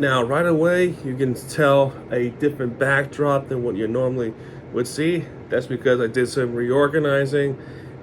Now, right away, you can tell a different backdrop than what you normally would see. That's because I did some reorganizing,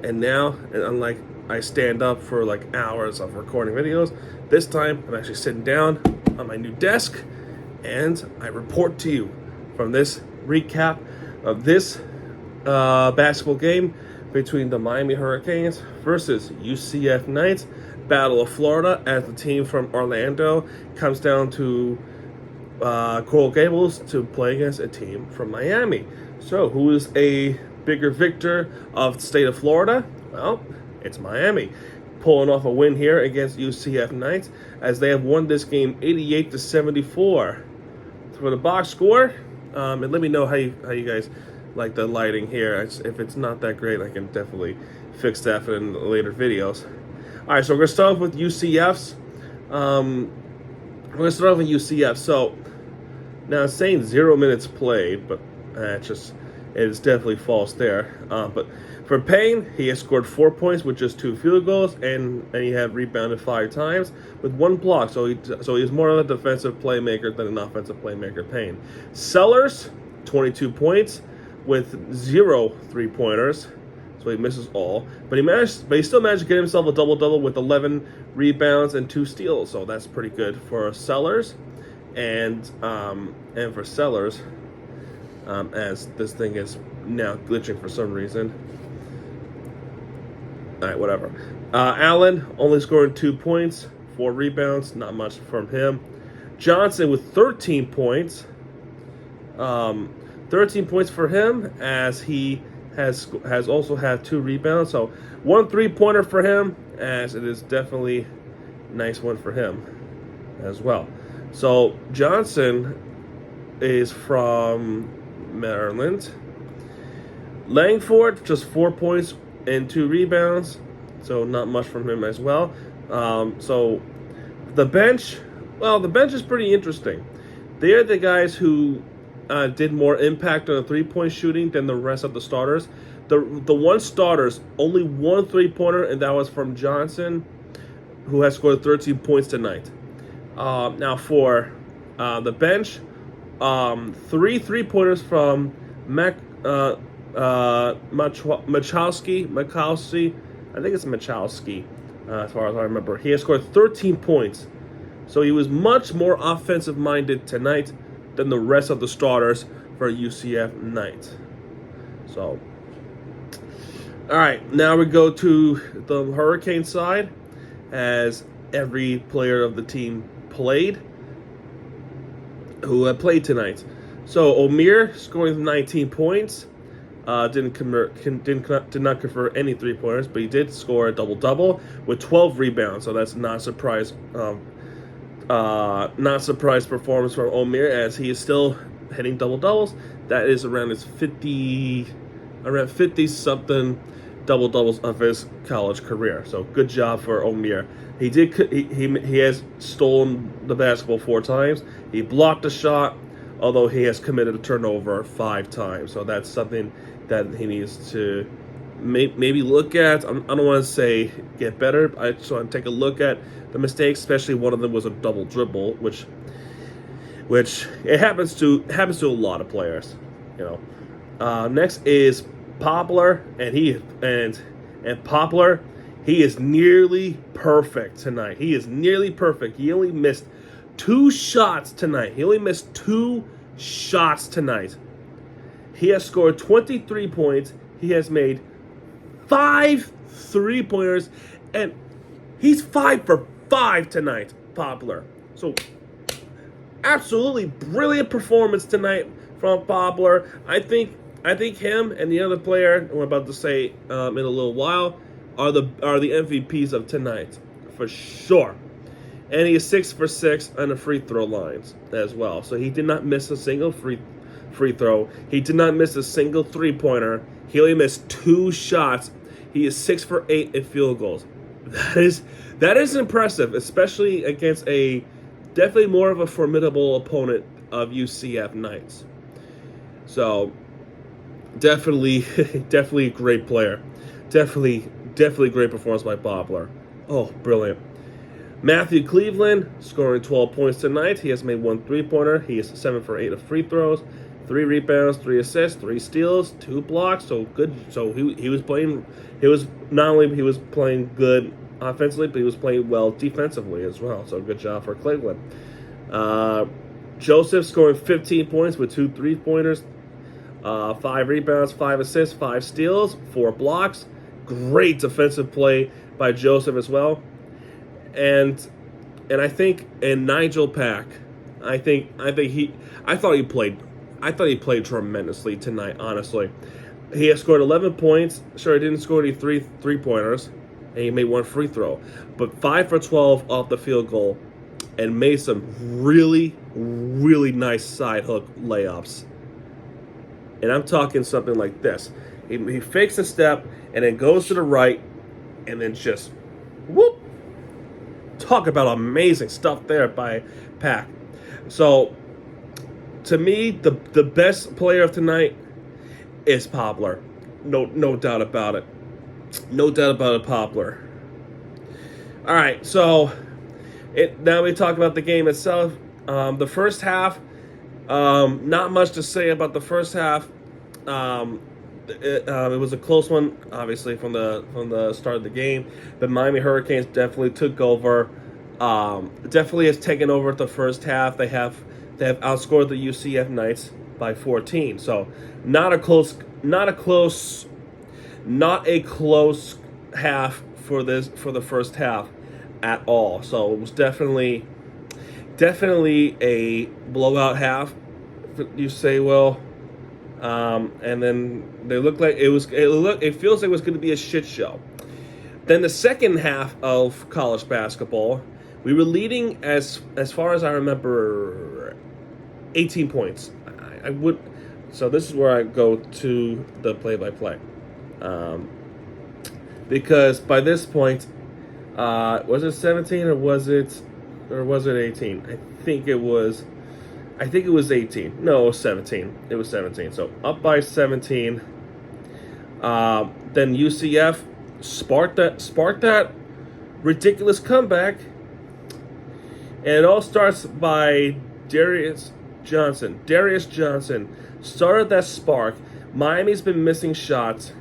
and now, and unlike I stand up for like hours of recording videos, this time I'm actually sitting down on my new desk, and I report to you from this recap of this basketball game between the Miami Hurricanes versus UCF Knights. Battle of Florida, as the team from Orlando comes down to Coral Gables to play against a team from Miami. So, who is a bigger victor of the state of Florida? Well, it's Miami, pulling off a win here against UCF Knights, as they have won this game 88-74. For the box score, and let me know how you guys like the lighting here. If it's not that great, I can definitely fix that in later videos. All right, so we're going to start off with UCF's. So, now it's saying 0 minutes played, but it's definitely false there. But for Payne, he has scored 4 points with just 2 field goals, and he had rebounded 5 times with 1 block. So he's more of a defensive playmaker than an offensive playmaker. Payne. Sellers, 22 points with 0 3-pointers. So he misses all, but he still managed to get himself a double-double with 11 rebounds and 2 steals. So that's pretty good for Sellers, and for Sellers, as this thing is now glitching for some reason. All right, whatever. Allen only scoring 2 points, 4 rebounds, not much from him. Johnson with 13 points. 13 points for him, as he has also had 2 rebounds. So 1 3-pointer for him, as it is definitely a nice one for him as well. So Johnson is from Maryland. Langford, just 4 points and 2 rebounds. So not much from him as well. So the bench, the bench is pretty interesting. They are the guys who did more impact on the 3-point shooting than the rest of the starters. The one starters, only 1 3-pointer, and that was from Johnson, who has scored 13 points tonight. Now for the bench, 3 3-pointers from Machowski. I think it's Machowski, as far as I remember. He has scored 13 points. So he was much more offensive-minded tonight than the rest of the starters for UCF Knights. So, all right, now we go to the Hurricane side, as every player of the team played who had played tonight. So Omir scoring 19 points, did not convert any 3-pointers, but he did score a double-double with 12 rebounds. So that's not a surprise. Not surprise performance from Omir, as he is still hitting double-doubles. That is around 50-something double-doubles of his college career. So good job for Omir. He has stolen the basketball 4 times. He blocked a shot, although he has committed a turnover 5 times. So that's something that he needs to maybe look at. I don't want to say get better. I just want to take a look at the mistakes, especially one of them was a double dribble, which it happens to a lot of players, Next is Poplar, and Poplar, he is nearly perfect tonight. He is nearly perfect. He only missed 2 shots tonight. He has scored 23 points. He has made 5 3-pointers, and he's 5 for 5 tonight, Poplar. So, absolutely brilliant performance tonight from Poplar. I think him and the other player I'm about to say in a little while are the MVPs of tonight for sure. And he is 6 for 6 on the free throw lines as well. So he did not miss a single free throw. He did not miss a single 3-pointer. He only missed 2 shots. He is 6 for 8 in field goals. That is impressive, especially against a definitely more of a formidable opponent of UCF Knights. So definitely a great player. Definitely great performance by Poplar. Oh, brilliant. Matthew Cleveland scoring 12 points tonight. He has made 1 3-pointer. He is 7 for 8 of free throws, 3 rebounds, 3 assists, 3 steals, 2 blocks. So good. So he was playing. He was not only he was playing good offensively, but he was playing well defensively as well. So good job for Cleveland. Joseph scoring 15 points with 2 3-pointers, 5 rebounds, 5 assists, 5 steals, 4 blocks. Great defensive play by Joseph as well. And I think Nigel Pack, I thought he played tremendously tonight. Honestly, he has scored 11 points. Sure, he didn't score any three-pointers, and he made 1 free throw, but 5 for 12 off the field goal, and made some really, really nice side hook layups. And I'm talking something like this: he fakes a step and then goes to the right, and then just whoop. Talk about amazing stuff there by Pack. So, to me, the best player of tonight is Poplar. No doubt about it. No doubt about it, Poplar. All right, so now we talk about the game itself. The first half, not much to say about the first half. It was a close one, obviously, from the start of the game. The Miami Hurricanes definitely took over. Definitely has taken over the first half. They have outscored the UCF Knights by 14. So not a close half for the first half at all. So it was definitely a blowout half. You say, well. And then they looked like it feels like it was going to be a shit show. Then the second half of college basketball, we were leading as far as I remember, 18 points. So this is where I go to the play-by-play, because by this point, was it 17 or was it 18? I think it was 18. No, it was 17. It was 17. So up by 17. Then UCF sparked that ridiculous comeback. And it all starts by Darius Johnson. Darius Johnson started that spark. Miami's been missing shots,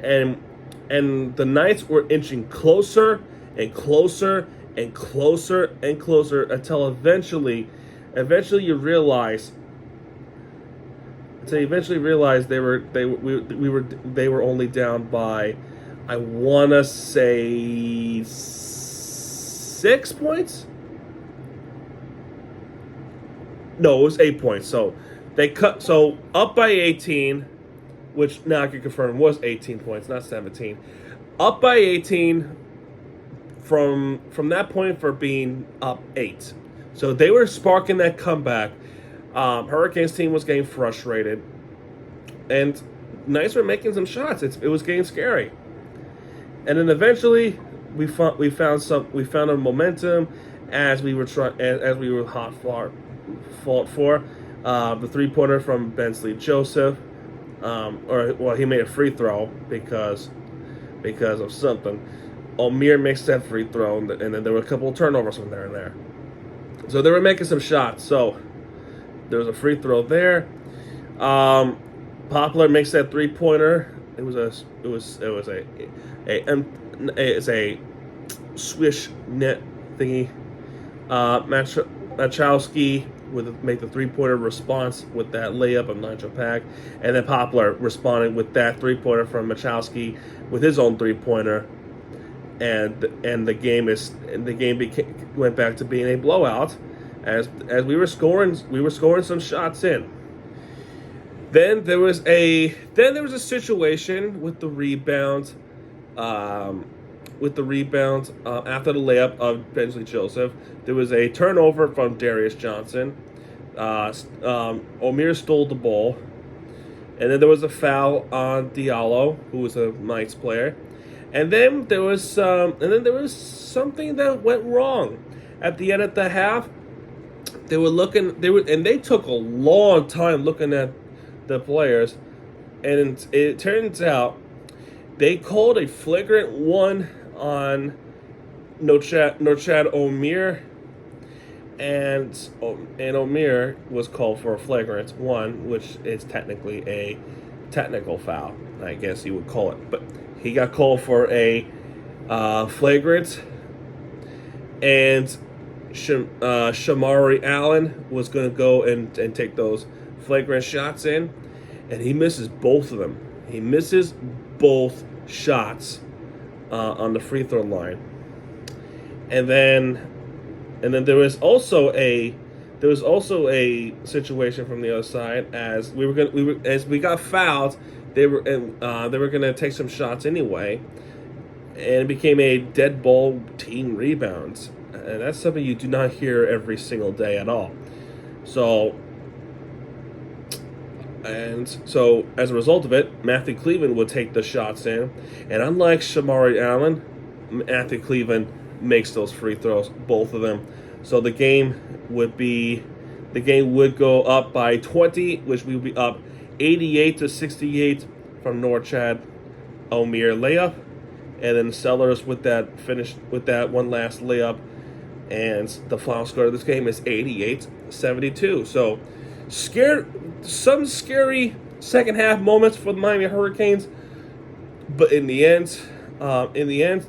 and the Knights were inching closer and closer and closer and closer until eventually you realize they were only down by, I want to say, 6 points. No, it was 8 points. So up by 18, which now I can confirm was 18 points, not 17. Up by 18 from that point for being up 8. So they were sparking that comeback. Hurricanes team was getting frustrated, and Knights were making some shots. It was getting scary, and then eventually we found a momentum as we were hot for the 3-pointer from Bensley Joseph. He made a free throw because of something. Omir makes that free throw, and then there were a couple of turnovers from there and there. So they were making some shots. So there was a free throw there. Poplar makes that 3-pointer. It was a swish net thingy. Machowski would make the 3-pointer response with that layup of Nigel Pack, and then Poplar responded with that 3-pointer from Machowski with his own 3-pointer. And the game went back to being a blowout as we were scoring some shots in. Then there was a situation with the rebound after the layup of Bensley Joseph. There was a turnover from Darius Johnson. Omir stole the ball, and then there was a foul on Diallo, who was a Knights player. And then there was something that went wrong at the end of the half. They took a long time looking at the players, and it turns out they called a flagrant one on Norchad Omier, and Omier was called for a flagrant one, which is technically a technical foul, I guess you would call it. But he got called for a flagrant, and Shamari Allen was going to go and take those flagrant shots in, and he misses both of them. He misses both shots on the free throw line, and then there was also a situation from the other side as we got fouled. They were going to take some shots anyway, and it became a dead ball team rebounds. And that's something you do not hear every single day at all. So as a result of it, Matthew Cleveland would take the shots in. And unlike Shamari Allen, Matthew Cleveland makes those free throws, both of them. So the game would go up by 20, which we would be up 88-68 from Norchad Omier layup. And then Sellers with that one last layup. And the final score of this game is 88-72. So, some scary second half moments for the Miami Hurricanes, but in the end,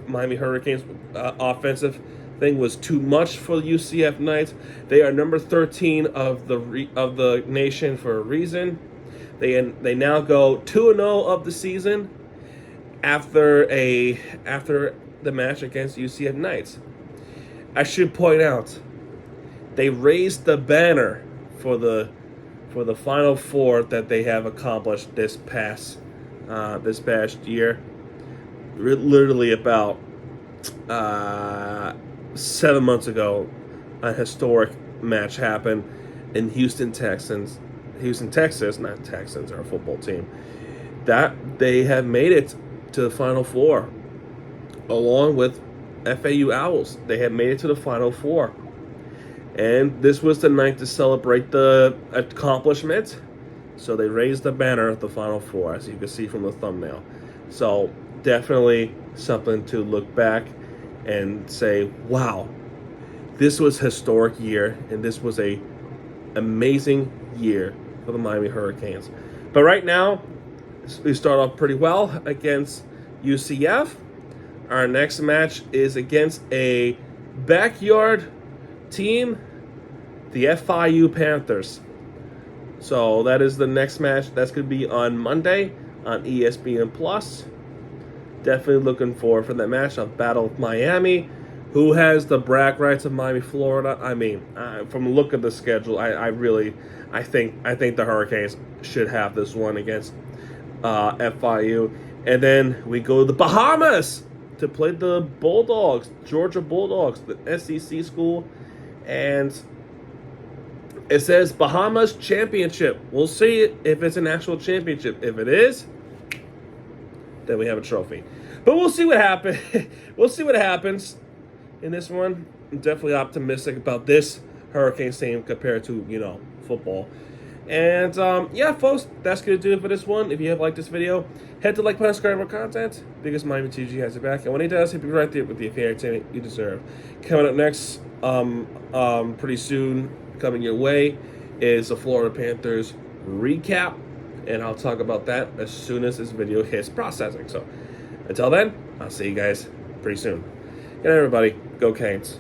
Miami Hurricanes offensive thing was too much for the UCF Knights. They are number 13 of the nation for a reason. They now go 2-0 of the season after the match against UCF Knights. I should point out, they raised the banner for the Final Four that they have accomplished this past year. Literally about 7 months ago, a historic match happened in Houston, Texas. Not Texans, our football team. That they have made it to the Final Four, along with FAU Owls. They had made it to the Final Four. And this was the night to celebrate the accomplishment. So they raised the banner at the Final Four, as you can see from the thumbnail. So definitely something to look back and say, wow, this was a historic year, and this was a amazing year for the Miami Hurricanes. But right now, we start off pretty well against UCF. Our next match is against a backyard team, the FIU Panthers. So that is the next match. That's going to be on Monday on ESPN Plus. Definitely looking forward for that match of Battle of Miami. Who has the brag rights of Miami, Florida? I mean, from the look of the schedule, I think the Hurricanes should have this one against FIU. And then we go to the Bahamas to play the Bulldogs, Georgia Bulldogs, the SEC school. And it says Bahamas Championship. We'll see if it's an actual championship. If it is, then we have a trophy. But we'll see what happens. We'll see what happens in this one. I'm definitely optimistic about this Hurricanes team compared to, football. And, yeah, folks, that's going to do it for this one. If you have liked this video, head to like button, subscribe, more content, because Miami TG has it back. And when he does, he'll be right there with the entertainment you deserve. Coming up next, pretty soon, coming your way, is the Florida Panthers recap. And I'll talk about that as soon as this video hits processing. So, until then, I'll see you guys pretty soon. Good night, everybody. Go Canes.